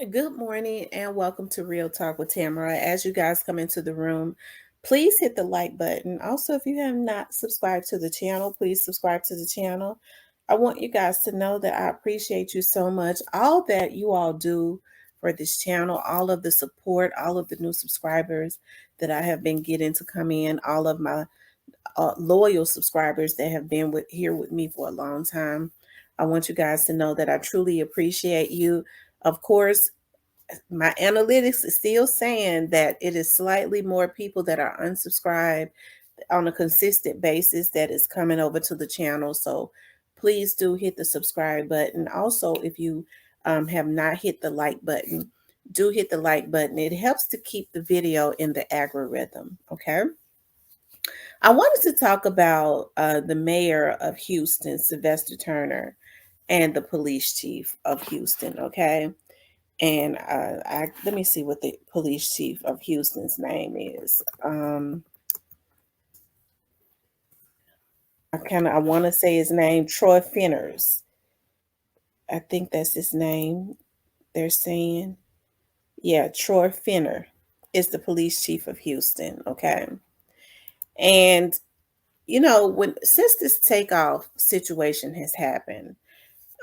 Good morning and welcome to Real Talk with Tamara. As you guys come into the room, please hit the like button. Also, if you have not subscribed to the channel, please subscribe to the channel. I want you guys to know that I appreciate you so much. All that you all do for this channel, all of the support, all of the new subscribers that I have been getting to come in, all of my loyal subscribers that have been here with me for a long time. I want you guys to know that I truly appreciate you. Of course, my analytics is still saying that it is slightly more people that are unsubscribed on a consistent basis that is coming over to the channel. So please do hit the subscribe button. Also, if you have not hit the like button, do hit the like button. It helps to keep the video in the algorithm. Okay. I wanted to talk about the mayor of Houston, Sylvester Turner, and the police chief of Houston. Okay. And let me see what the police chief of Houston's name is. I want to say his name, Troy Finners. I think that's his name. They're saying, yeah, Troy Finner is the police chief of Houston. Okay, and when since this takeoff situation has happened,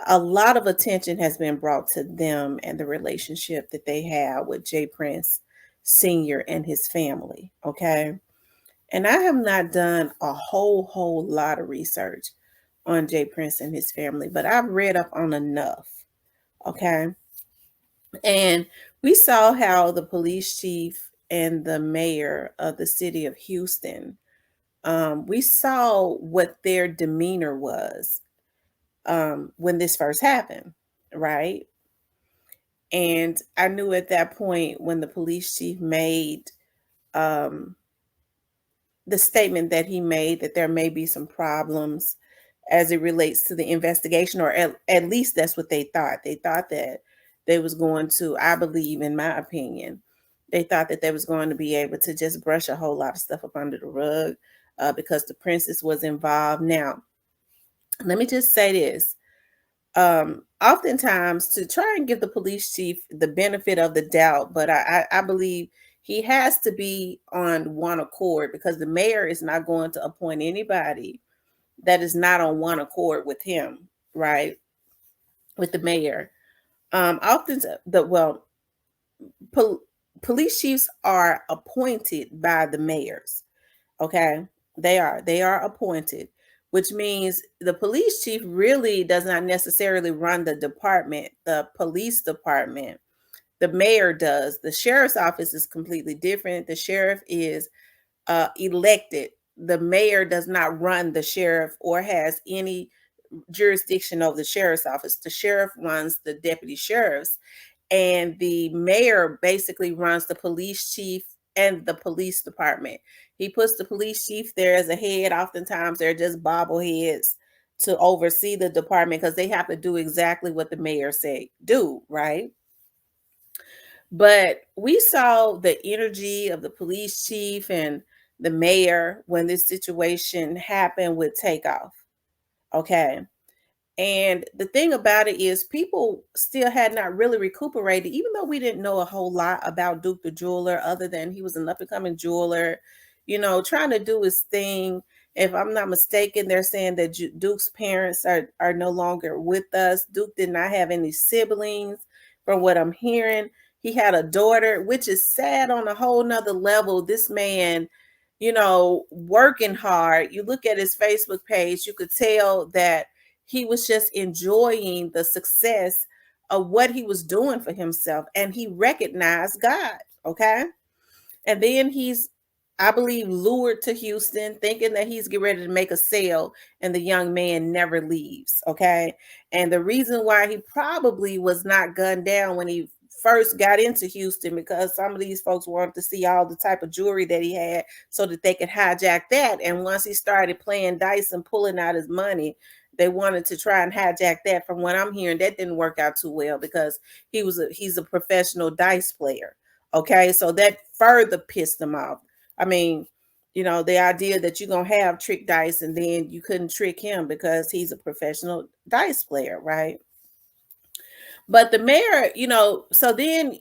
a lot of attention has been brought to them and the relationship that they have with J.PRINCE Sr. and his family. Okay. And I have not done a whole lot of research on J.PRINCE and his family, but I've read up on enough. Okay. And we saw how the police chief and the mayor of the city of Houston, we saw what their demeanor was when this first happened, right? And I knew at that point when the police chief made um, the statement that he made that there may be some problems as it relates to the investigation, or at least that's what they thought. They thought that they was going to, I believe, in my opinion, they thought that they was going to be able to just brush a whole lot of stuff up under the rug because the princess was involved. Now, let me just say this oftentimes to try and give the police chief the benefit of the doubt, but I believe he has to be on one accord because the mayor is not going to appoint anybody that is not on one accord with him, right? With the mayor. Often the well, pol- police chiefs are appointed by the mayors. Okay. They are appointed, which means the police chief really does not necessarily run the department, the police department. The mayor does. The sheriff's office is completely different. The sheriff is elected. The mayor does not run the sheriff or has any jurisdiction over the sheriff's office. The sheriff runs the deputy sheriffs, and the mayor basically runs the police chief and the police department. He puts the police chief there as a head. Oftentimes, they're just bobbleheads to oversee the department because they have to do exactly what the mayor say do, right? But we saw the energy of the police chief and the mayor when this situation happened with Takeoff. Okay. And the thing about it is, people still had not really recuperated, even though we didn't know a whole lot about Duke the jeweler, other than he was an up and coming jeweler, trying to do his thing. If I'm not mistaken, they're saying that Duke's parents are no longer with us. Duke did not have any siblings, from what I'm hearing. He had a daughter, which is sad on a whole nother level. This man, working hard. You look at his Facebook page, you could tell that he was just enjoying the success of what he was doing for himself, and he recognized God. Okay. And then he's, I believe, lured to Houston thinking that he's getting ready to make a sale, and the young man never leaves. Okay. And the reason why he probably was not gunned down when he first got into Houston, because some of these folks wanted to see all the type of jewelry that he had so that they could hijack that. And once he started playing dice and pulling out his money, they wanted to try and hijack that. From what I'm hearing, that didn't work out too well because he's a professional dice player. Okay, so that further pissed him off. I mean, the idea that you're gonna have trick dice and then you couldn't trick him because he's a professional dice player, right? But the mayor, so then,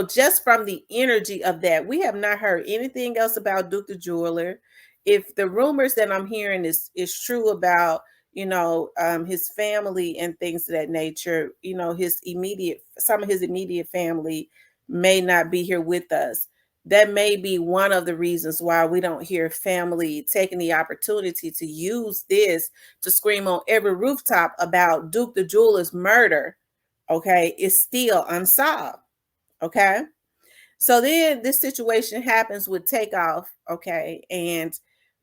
just from the energy of that, we have not heard anything else about Duke the Jeweler. If the rumors that I'm hearing is true about, his family and things of that nature, some of his immediate family may not be here with us. That may be one of the reasons why we don't hear family taking the opportunity to use this to scream on every rooftop about Duke the Jeweler's murder, okay, is still unsolved. Okay. So then this situation happens with Takeoff, okay, and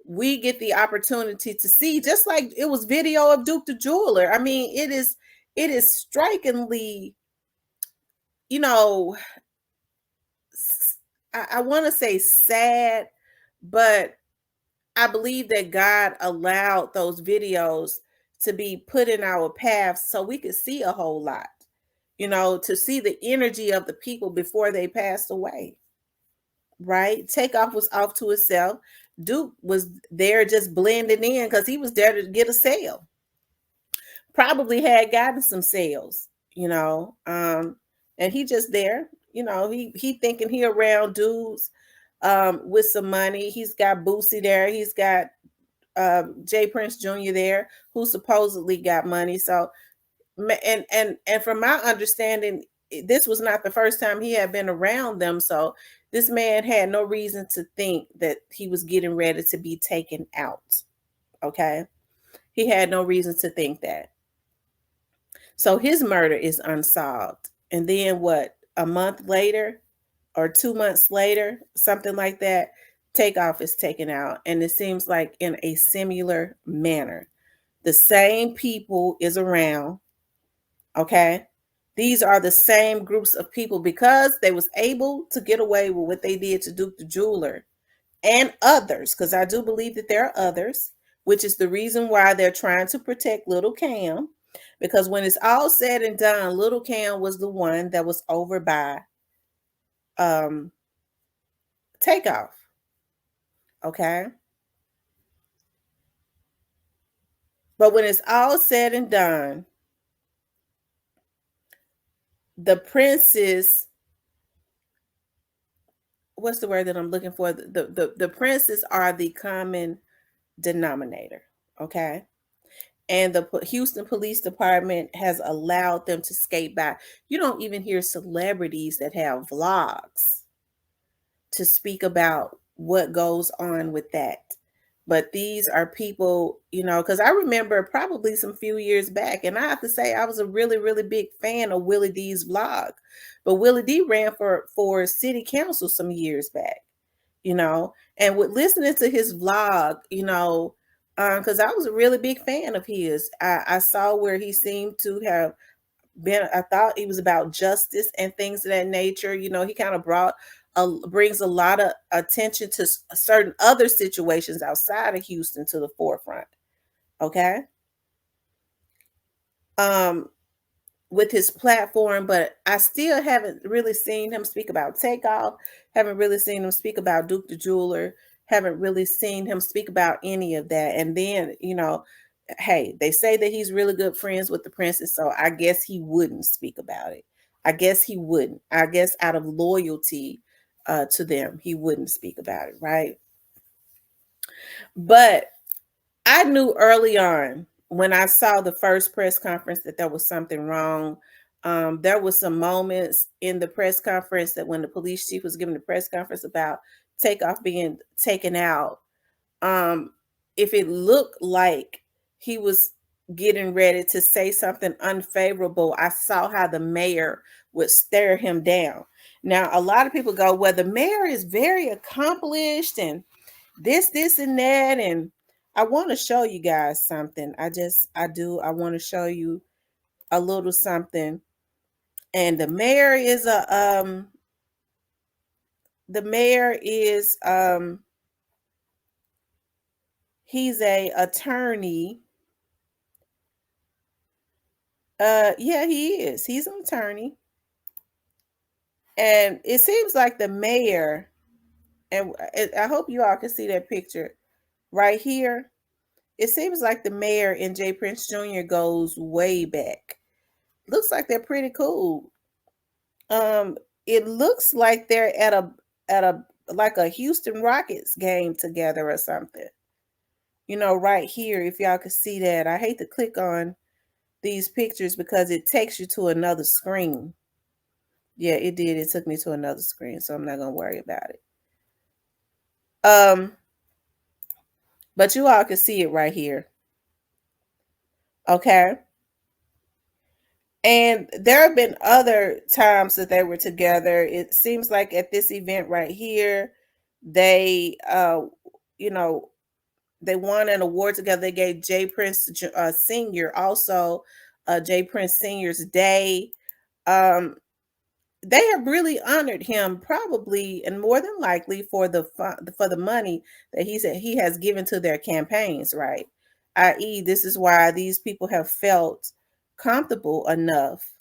we get the opportunity to see, just like it was video of Duke the Jeweler. I mean, it is strikingly, you know, I want to say sad, but I believe that God allowed those videos to be put in our paths so we could see a whole lot, to see the energy of the people before they passed away, right? Takeoff was off to himself. Duke was there just blending in because he was there to get a sale. Probably had gotten some sales, and he just there, he thinking he around dudes with some money. He's got Boosie there. He's got J.PRINCE Jr. there, who supposedly got money. So, and from my understanding, this was not the first time he had been around them. So this man had no reason to think that he was getting ready to be taken out. Okay, he had no reason to think that. So his murder is unsolved. And then what? A month later or 2 months later, something like that, Takeoff is taken out. And it seems like in a similar manner. The same people is around. Okay. These are the same groups of people because they was able to get away with what they did to Duke the Jeweler and others, because I do believe that there are others, which is the reason why they're trying to protect little Cam. Because when it's all said and done, little Cam was the one that was over by um Takeoff. Okay. But when it's all said and done, the princes, what's the word that I'm looking for? The princes are the common denominator. Okay. And the Houston Police Department has allowed them to skate by. You don't even hear celebrities that have vlogs to speak about what goes on with that. But these are people, because I remember probably some few years back, and I have to say I was a really, really big fan of Willie D's vlog. But Willie D ran for city council some years back, and with listening to his vlog, because I was a really big fan of his. I saw where he seemed to have been, I thought it was about justice and things of that nature. He kind of brings a lot of attention to certain other situations outside of Houston to the forefront. Okay. Um, with his platform, but I still haven't really seen him speak about Takeoff, haven't really seen him speak about Duke the Jeweler, haven't really seen him speak about any of that. And then, hey, they say that he's really good friends with the princess, so I guess he wouldn't speak about it. I guess he wouldn't. I guess out of loyalty to them, he wouldn't speak about it, right? But I knew early on when I saw the first press conference that there was something wrong. There was some moments in the press conference that when the police chief was giving the press conference about Takeoff being taken out, um, if it looked like he was getting ready to say something unfavorable, I saw how the mayor would stare him down. Now, a lot of people go, well, the mayor is very accomplished and this and that, and I want to show you guys something. I want to show you a little something. And the mayor is he's a attorney. Yeah, he is. He's an attorney. And it seems like the mayor, and I hope you all can see that picture right here. It seems like the mayor and J.PRINCE Jr. goes way back. looks like they're pretty cool. It looks like they're at a like a Houston Rockets game together or something. Right here, if y'all could see that. I hate to click on these pictures because it takes you to another screen. Yeah, it did. It took me to another screen, so I'm not gonna worry about it. But you all can see it right here. Okay. And there have been other times that they were together. It seems like at this event right here, they you know, they won an award together. They gave J.PRINCE Senior also J.PRINCE Senior's Day. Um, they have really honored him, probably and more than likely for the money that he has given to their campaigns, right? I.e., this is why these people have felt comfortable enough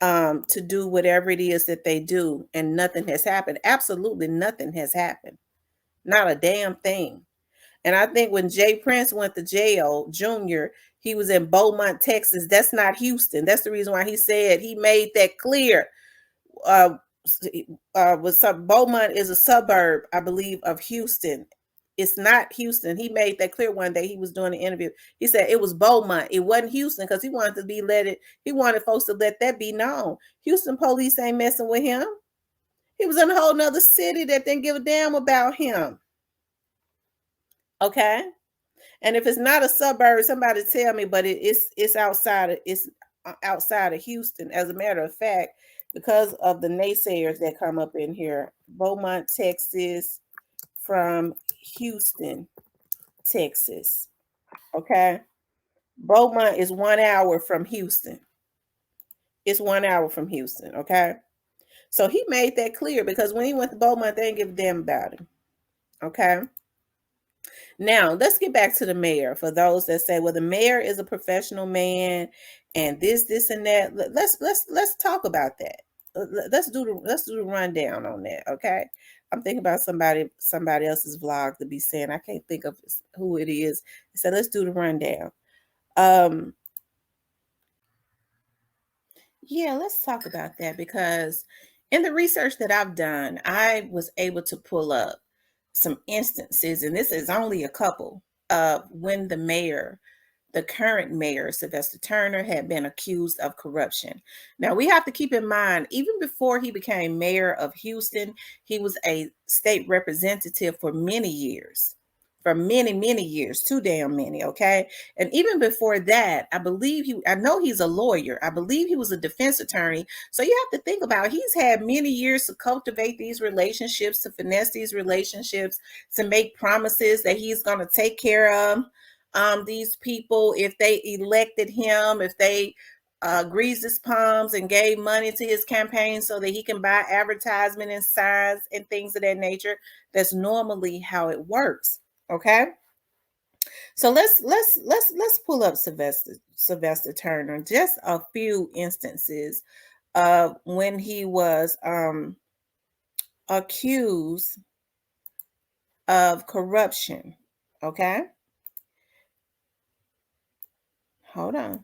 to do whatever it is that they do, and nothing has happened. Absolutely nothing has happened. Not a damn thing. And I think when J.PRINCE went to jail, Junior, he was in Beaumont, Texas. That's not Houston. That's the reason why he said he made that clear. Beaumont is a suburb, I believe, of Houston. It's not Houston. He made that clear one day he was doing an interview. He said it was Beaumont. It wasn't Houston because he wanted he wanted folks to let that be known. Houston police ain't messing with him. He was in a whole nother city that didn't give a damn about him. Okay. And if it's not a suburb, somebody tell me, but it's outside of Houston. As a matter of fact, because of the naysayers that come up in here, Beaumont, Texas, from Houston, Texas. Okay. Beaumont is 1 hour from Houston. It's 1 hour from Houston. Okay. So he made that clear because when he went to Beaumont, they didn't give a damn about him. Okay. Now, let's get back to the mayor. For those that say, well, the mayor is a professional man and this and that. Let's talk about that. Let's do the rundown on that, okay? I'm thinking about somebody else's vlog to be saying, I can't think of who it is. So let's do the rundown. Yeah, let's talk about that because in the research that I've done, I was able to pull up some instances, and this is only a couple, of when the current mayor, Sylvester Turner, had been accused of corruption. Now, we have to keep in mind, even before he became mayor of Houston, he was a state representative for many years. For many, many years, too damn many, okay? And even before that, I know he's a lawyer. I believe he was a defense attorney. So you have to think about, he's had many years to cultivate these relationships, to finesse these relationships, to make promises that he's going to take care of these people if they elected him, if they greased his palms and gave money to his campaign so that he can buy advertisement and signs and things of that nature. That's normally how it works. Okay. So let's pull up Sylvester Turner. Just a few instances of when he was accused of corruption. Okay. Hold on.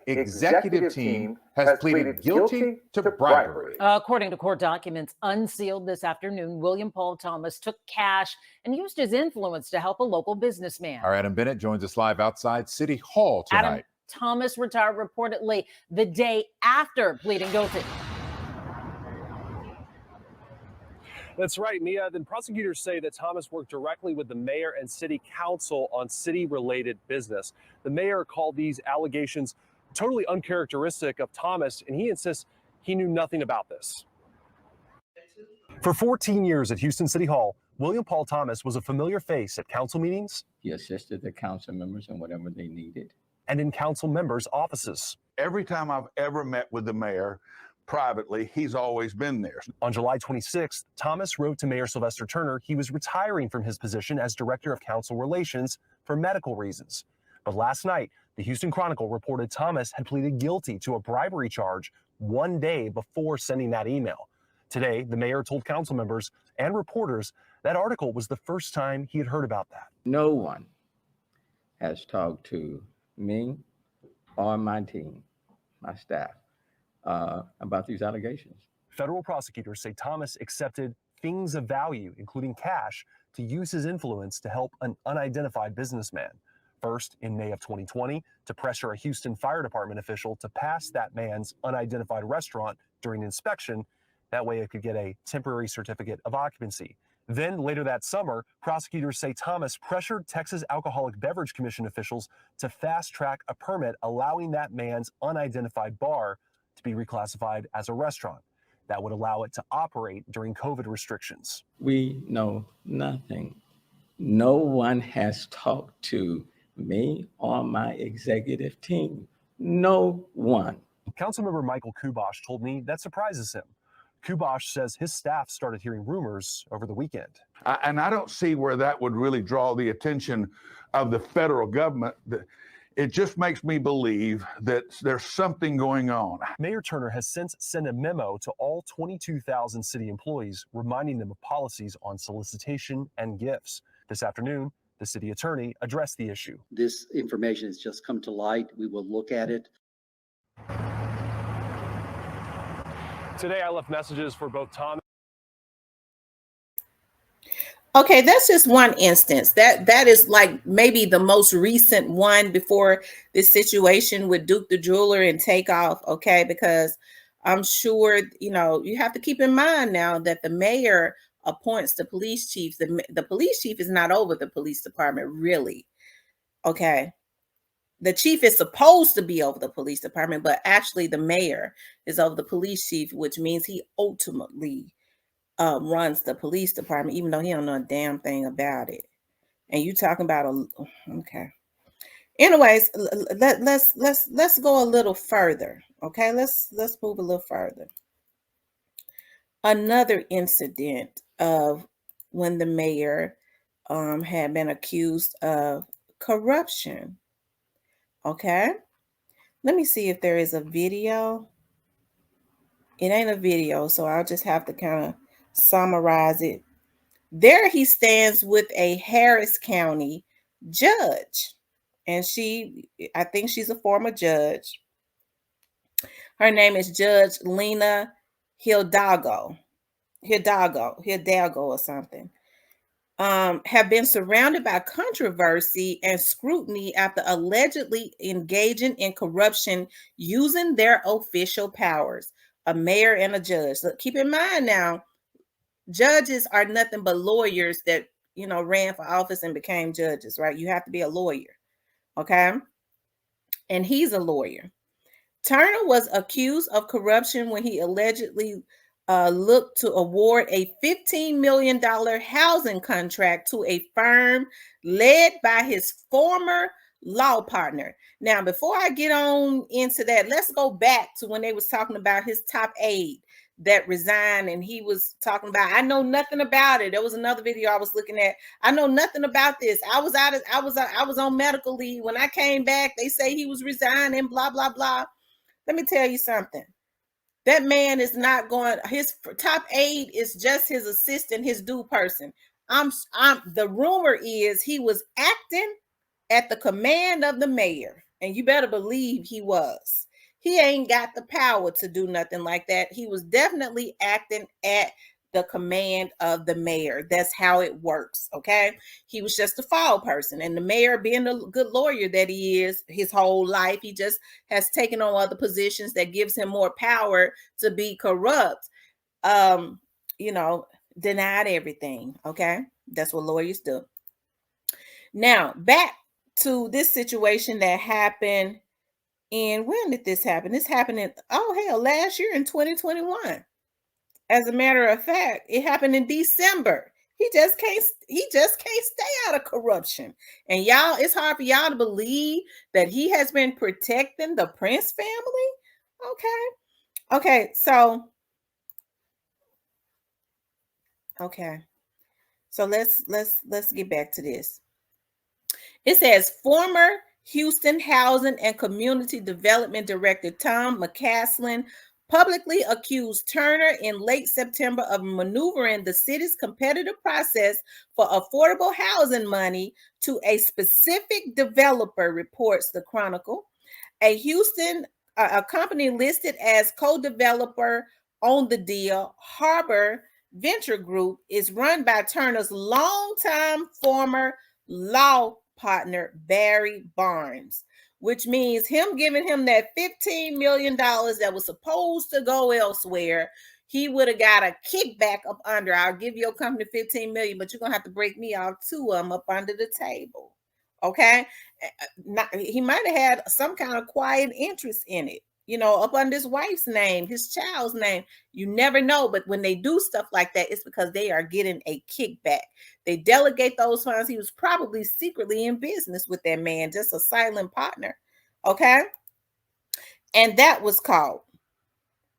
Executive team has pleaded guilty to bribery. According to court documents unsealed this afternoon, William Paul Thomas took cash and used his influence to help a local businessman. Our Adam Bennett joins us live outside City Hall tonight. Adam, Thomas retired reportedly the day after pleading guilty. That's right, Mia. Then prosecutors say that Thomas worked directly with the mayor and city council on city-related business. The mayor called these allegations totally uncharacteristic of Thomas, and he insists he knew nothing about this. For 14 years at Houston City Hall, William Paul Thomas was a familiar face at council meetings. He assisted the council members in whatever they needed. And in council members' offices. Every time I've ever met with the mayor, privately, he's always been there. On July 26th, Thomas wrote to Mayor Sylvester Turner he was retiring from his position as Director of Council Relations for medical reasons. But last night, the Houston Chronicle reported Thomas had pleaded guilty to a bribery charge 1 day before sending that email. Today, the mayor told council members and reporters that article was the first time he had heard about that. No one has talked to me or my team my staff about these allegations. Federal prosecutors say Thomas accepted things of value, including cash, to use his influence to help an unidentified businessman. First, in May of 2020, to pressure a Houston Fire Department official to pass that man's unidentified restaurant during an inspection. That way it could get a temporary certificate of occupancy. Then later that summer, prosecutors say Thomas pressured Texas Alcoholic Beverage Commission officials to fast track a permit allowing that man's unidentified bar to be reclassified as a restaurant. That would allow it to operate during COVID restrictions. We know nothing. No one has talked to me or my executive team. No one. Councilmember Michael Kubosh told me that surprises him. Kubosh says his staff started hearing rumors over the weekend. And I don't see where that would really draw the attention of the federal government. It just makes me believe that there's something going on. Mayor Turner has since sent a memo to all 22,000 city employees reminding them of policies on solicitation and gifts. This afternoon, the city attorney addressed the issue. This information has just come to light. We will look at it. Today, I left messages for both Tom. Okay, that's just one instance. That is like maybe the most recent one before this situation with Duke the Jeweler and Takeoff. Okay, because I'm sure, you know, you have to keep in mind now that the mayor appoints the police chief. The police chief is not over the police department, really. Okay. The chief is supposed to be over the police department, but actually the mayor is over the police chief, which means he ultimately runs the police department, even though he don't know a damn thing about it. And you talking about okay. Anyways, let's go a little further. Okay, let's move a little further. Another incident of when the mayor had been accused of corruption. Okay, let me see if there is a video. It ain't a video, so I'll just have to kind of summarize it. There he stands with a Harris County judge, and I think she's a former judge. Her name is Judge Lena Hidalgo or something. Have been surrounded by controversy and scrutiny after allegedly engaging in corruption using their official powers. A mayor and a judge. Look, keep in mind now, judges are nothing but lawyers that, you know, ran for office and became judges, right? You have to be a lawyer, okay? And he's a lawyer. Turner was accused of corruption when he allegedly looked to award a $15 million housing contract to a firm led by his former law partner. Now, before I get on into that, let's go back to when they was talking about his top aide that resigned, and he was talking about, I know nothing about it. There was another video I was looking at. I know nothing about this. I was on medical leave. When I came back, they say he was resigning, blah, blah, blah. Let me tell you something. That man is not going, his top aide is just his assistant, his due person. The rumor is he was acting at the command of the mayor, and you better believe he was. He ain't got the power to do nothing like that. He was definitely acting at the command of the mayor. That's how it works, okay? He was just a foul person, and the mayor, being the good lawyer that he is his whole life, he just has taken on other positions that gives him more power to be corrupt. You know, denied everything, okay? That's what lawyers do. Now, back to this situation that happened. And when did this happen? This happened last year in 2021. As a matter of fact, it happened in December. He just can't stay out of corruption. And y'all, it's hard for y'all to believe that he has been protecting the Prince family. Okay. So let's get back to this. It says former Houston Housing and Community Development Director Tom McCaslin publicly accused Turner in late September of maneuvering the city's competitive process for affordable housing money to a specific developer, reports the Chronicle. A Houston a company listed as co-developer on the deal, Harbor Venture Group, is run by Turner's longtime former law partner, Barry Barnes, which means him giving him that $15 million that was supposed to go elsewhere. He would have got a kickback up under. I'll give your company 15 million, but you're gonna have to break me off 2 of them up under the table. Okay. He might have had some kind of quiet interest in it, up under his wife's name, his child's name. You never know. But when they do stuff like that, it's because they are getting a kickback. They delegate those funds. He was probably secretly in business with that man, just a silent partner. Okay. And that was caught.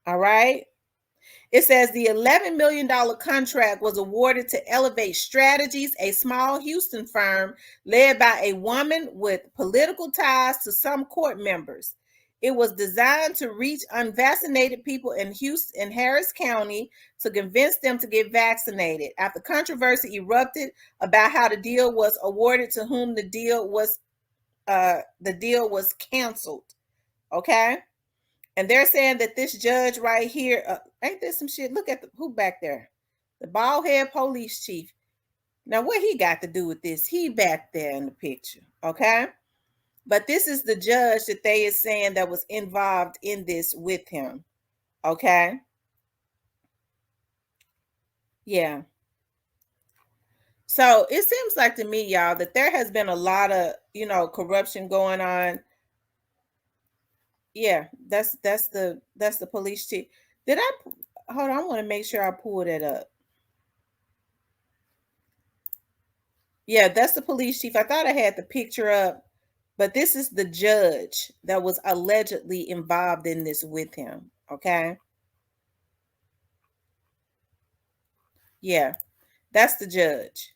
All right. It says the $11 million contract was awarded to Elevate Strategies, a small Houston firm led by a woman with political ties to some court members. It was designed to reach unvaccinated people in Houston and Harris County to convince them to get vaccinated. After controversy erupted about how the deal was awarded to whom the deal was canceled. Okay. And they're saying that this judge right here, ain't this some shit? Look at who back there, the bald head police chief. Now, what he got to do with this? He back there in the picture, okay? But this is the judge that they is saying that was involved in this with him, okay? Yeah. So it seems like to me, y'all, that there has been a lot of, corruption going on. Yeah, that's the police chief. Hold on, I want to make sure I pull that up. Yeah, that's the police chief. I thought I had the picture up, but this is the judge that was allegedly involved in this with him. Okay. Yeah, that's the judge.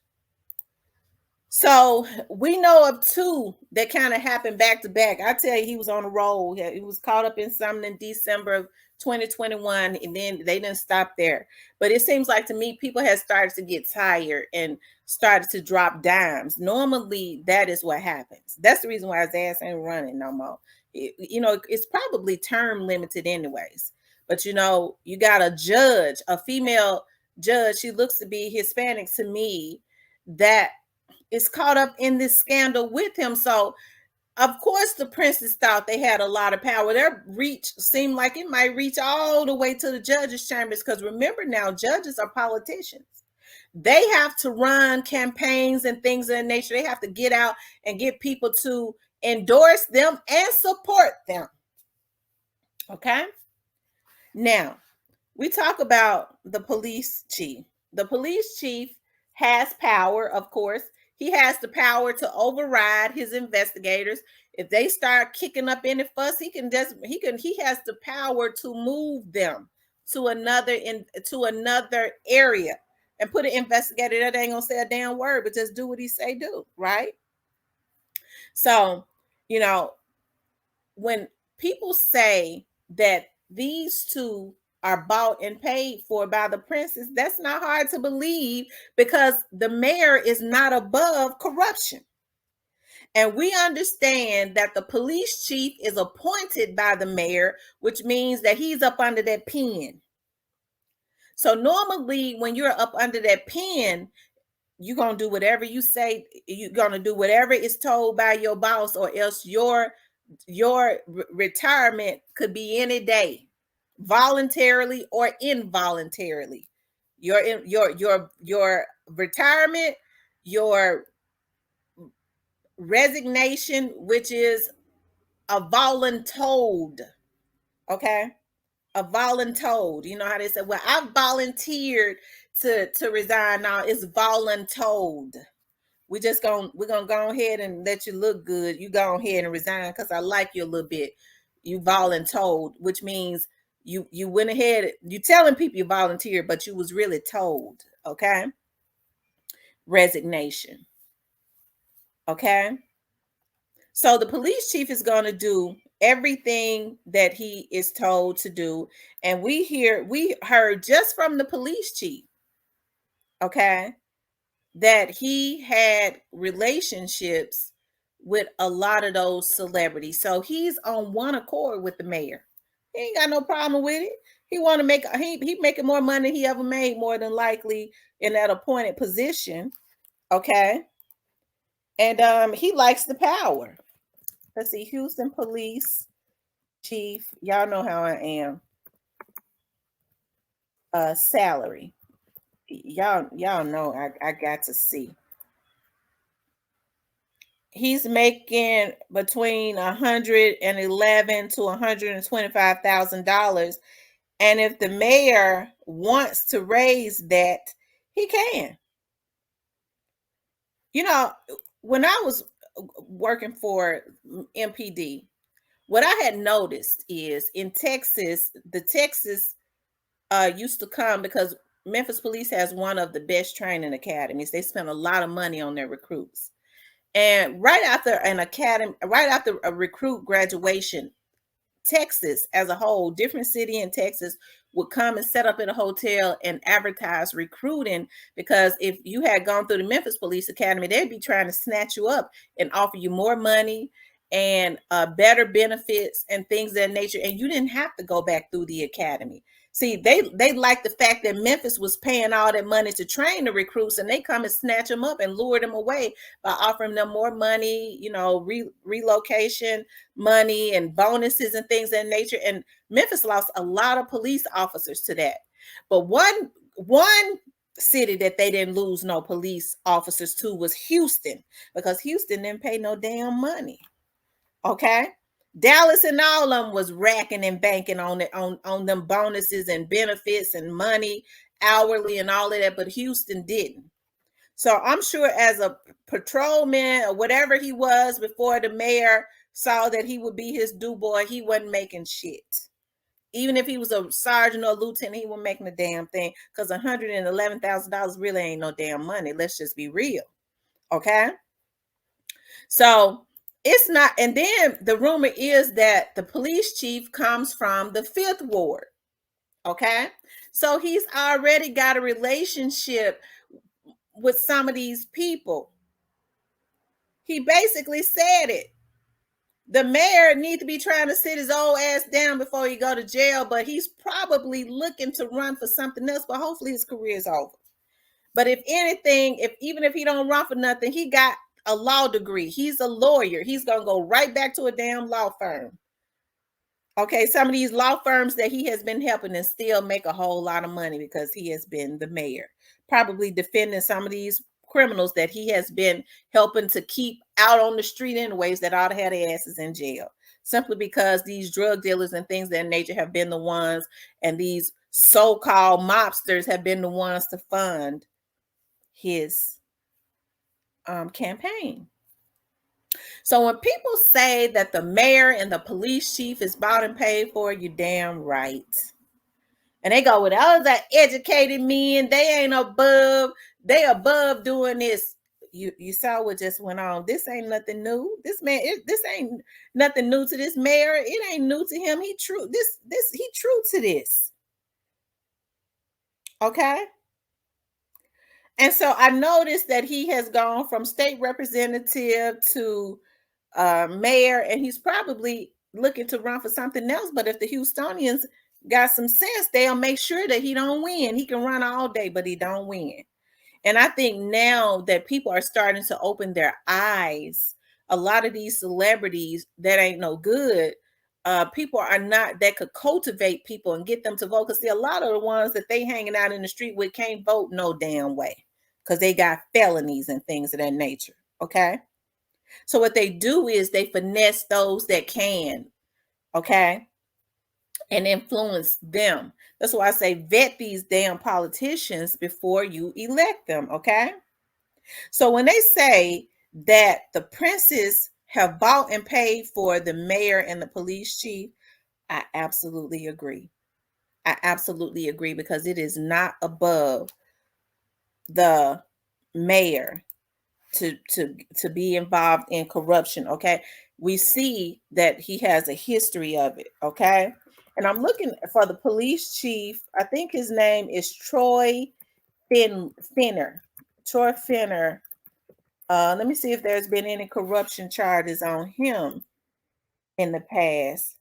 So we know of 2 that kind of happened back to back. I tell you, he was on a roll. He was caught up in something in December of 2021, and then they didn't stop there. But it seems like to me, people have started to get tired and started to drop dimes. Normally, that is what happens. That's the reason why his ass ain't running no more. It's probably term limited anyways. But you got a judge, a female judge. She looks to be Hispanic to me, that is caught up in this scandal with him. So, of course, the princes thought they had a lot of power. Their reach seemed like it might reach all the way to the judges' chambers. Because remember now, judges are politicians. They have to run campaigns and things of that nature. They have to get out and get people to endorse them and support them. Okay? Now, we talk about the police chief. The police chief has power, of course. He has the power to override his investigators. If they start kicking up any fuss, he has the power to move them to another area and put an investigator that ain't gonna say a damn word, but just do what he say do, right? So, when people say that these 2 are bought and paid for by the princes, that's not hard to believe, because the mayor is not above corruption. And we understand that the police chief is appointed by the mayor, which means that he's up under that pen. So normally when you're up under that pen, you're going to do whatever you say. You're going to do whatever is told by your boss, or else your retirement could be any day, voluntarily or involuntarily. Your retirement, your resignation, which is a voluntold. Okay, a voluntold. You know how they say, well, I volunteered to resign. Now it's voluntold. We're gonna go ahead and let you look good. You go ahead and resign because I like you a little bit. You voluntold, which means you went ahead. You telling people you volunteered, but you was really told. Okay. Resignation. Okay. So the police chief is going to do everything that he is told to do, and we heard just from the police chief, okay, that he had relationships with a lot of those celebrities. So he's on one accord with the mayor. He ain't got no problem with it. He want to make he making more money than he ever made, more than likely, in that appointed position. Okay. And he likes the power. Let's see, Houston Police Chief. Y'all know how I am. Salary. Y'all know I got to see. He's making between $111,000 to $125,000. And if the mayor wants to raise that, he can. You know, when I was working for MPD, what I had noticed is in Texas, the Texas used to come because Memphis Police has one of the best training academies. They spend a lot of money on their recruits. And right after a recruit graduation, Texas as a whole, different city in Texas would come and set up in a hotel and advertise recruiting, because if you had gone through the Memphis Police Academy, they'd be trying to snatch you up and offer you more money and better benefits and things of that nature. And you didn't have to go back through the academy. See, they like the fact that Memphis was paying all that money to train the recruits, and they come and snatch them up and lure them away by offering them more money, you know, relocation money and bonuses and things of that nature. And Memphis lost a lot of police officers to that. But one city that they didn't lose no police officers to was Houston, because Houston didn't pay no damn money. Okay. Dallas and all of them was racking and banking on it, on them bonuses and benefits and money hourly and all of that, but Houston didn't. So I'm sure as a patrolman or whatever he was before the mayor saw that he would be his do boy, he wasn't making shit. Even if he was a sergeant or lieutenant, he wasn't making a damn thing, because $111,000 really ain't no damn money. Let's just be real. Okay. So it's not. And then the rumor is that the police chief comes from the 5th Ward. Okay. So he's already got a relationship with some of these people. He basically said it. The mayor needs to be trying to sit his old ass down before he go to jail, but he's probably looking to run for something else, but hopefully his career is over. But if anything, even if he don't run for nothing, he got a law degree. He's a lawyer. He's going to go right back to a damn law firm. Okay, some of these law firms that he has been helping and still make a whole lot of money because he has been the mayor, probably defending some of these criminals that he has been helping to keep out on the street anyways, that ought to have their asses in jail, simply because these drug dealers and things of that nature have been the ones, and these so-called mobsters have been the ones to fund his campaign. So when people say that the mayor and the police chief is bought and paid for, you damn right. And they go, with all that educated men, they ain't above, they above doing this. You saw what just went on. This ain't nothing new. This man, this ain't nothing new to this mayor. It ain't new to him. He true to this. Okay. And so I noticed that he has gone from state representative to mayor, and he's probably looking to run for something else. But if the Houstonians got some sense, they'll make sure that he don't win. He can run all day, but he don't win. And I think now that people are starting to open their eyes, a lot of these celebrities that ain't no good, people are not, that could cultivate people and get them to vote. Because see, a lot of the ones that they hanging out in the street with can't vote no damn way, because they got felonies and things of that nature. Okay. So what they do is they finesse those that can, okay, and influence them. That's why I say vet these damn politicians before you elect them, okay? So when they say that the princes have bought and paid for the mayor and the police chief, I absolutely agree. I absolutely agree, because it is not above the mayor to be involved in corruption. Okay, we see that he has a history of it. Okay, and I'm looking for the police chief. I think his name is Troy Finner. Troy Finner. Let me see if there's been any corruption charges on him in the past.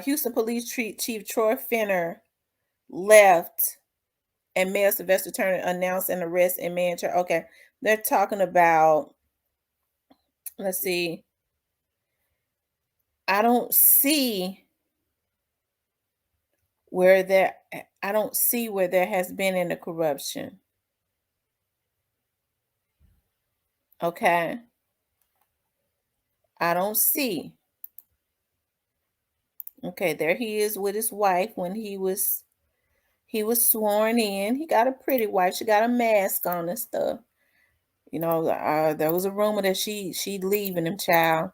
Houston Police Chief Troy Finner left, and Mayor Sylvester Turner announced an arrest in Manchester. Okay, they're talking about, let's see. I don't see where there has been any corruption. Okay. I don't see. Okay, there he is with his wife when he was sworn in. He got a pretty wife. She got a mask on and stuff. You know, there was a rumor that she'd leaving him, child.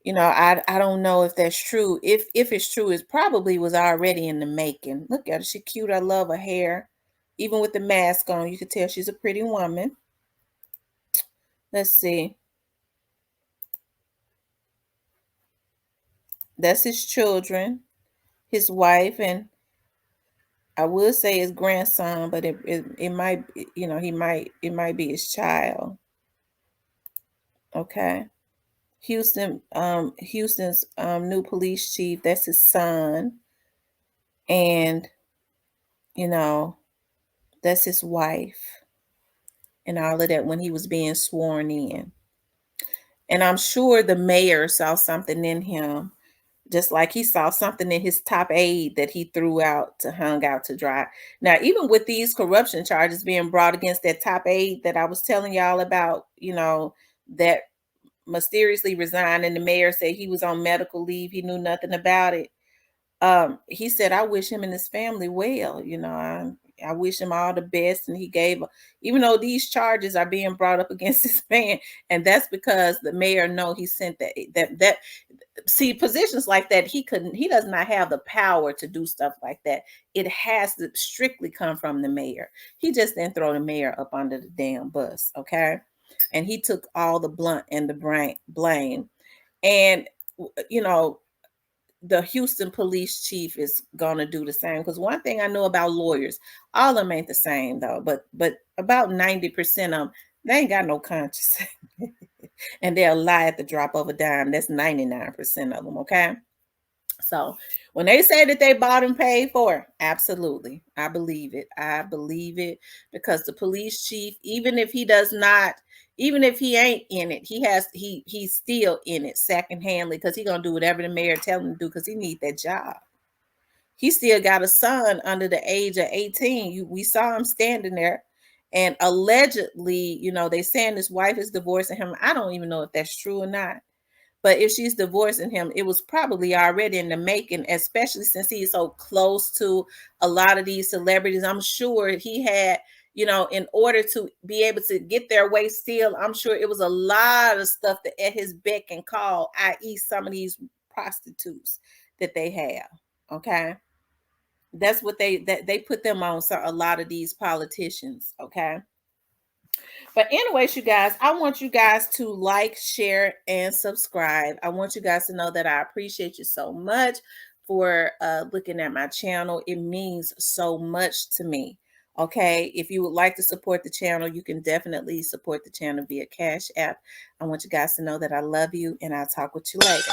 You know, I don't know if that's true. If it's true, it probably was already in the making. Look at her. She cute. I love her hair. Even with the mask on, you could tell she's a pretty woman. Let's see. That's his children, his wife, and I would say his grandson, but it might, you know, it might be his child. Okay. Houston's new police chief, that's his son. And, you know, that's his wife and all of that when he was being sworn in. And I'm sure the mayor saw something in him, just like he saw something in his top aide that he threw out to hung out to dry. Now, even with these corruption charges being brought against that top aide that I was telling y'all about, you know, that mysteriously resigned, and the mayor said he was on medical leave. He knew nothing about it. He said, I wish him and his family well. You know, I wish him all the best. And he gave, even though these charges are being brought up against this man, and that's because the mayor know he sent that see, positions like that, he does not have the power to do stuff like that. It has to strictly come from the mayor. He just didn't throw the mayor up under the damn bus, okay? And he took all the blunt and the blame. And, you know, the Houston police chief is gonna do the same. Because one thing I know about lawyers, all of them ain't the same though, but about 90% of them, they ain't got no conscience. And they'll lie at the drop of a dime. That's 99% of them, okay? So when they say that they bought and paid for, absolutely. I believe it. I believe it, because the police chief, even if he does not, even if he ain't in it, he's still in it secondhandly, because he's gonna do whatever the mayor tells him to do, because he needs that job. He still got a son under the age of 18. We saw him standing there, and allegedly, you know, they saying his wife is divorcing him. I don't even know if that's true or not. But if she's divorcing him, it was probably already in the making, especially since he's so close to a lot of these celebrities. I'm sure he had, you know, in order to be able to get their way still, I'm sure it was a lot of stuff that at his beck and call, i.e. some of these prostitutes that they have. Okay. That's what they put them on. So a lot of these politicians. Okay. But anyways, you guys, I want you guys to like, share, and subscribe. I want you guys to know that I appreciate you so much for looking at my channel. It means so much to me. Okay, if you would like to support the channel, you can definitely support the channel via Cash App. I want you guys to know that I love you, and I'll talk with you later.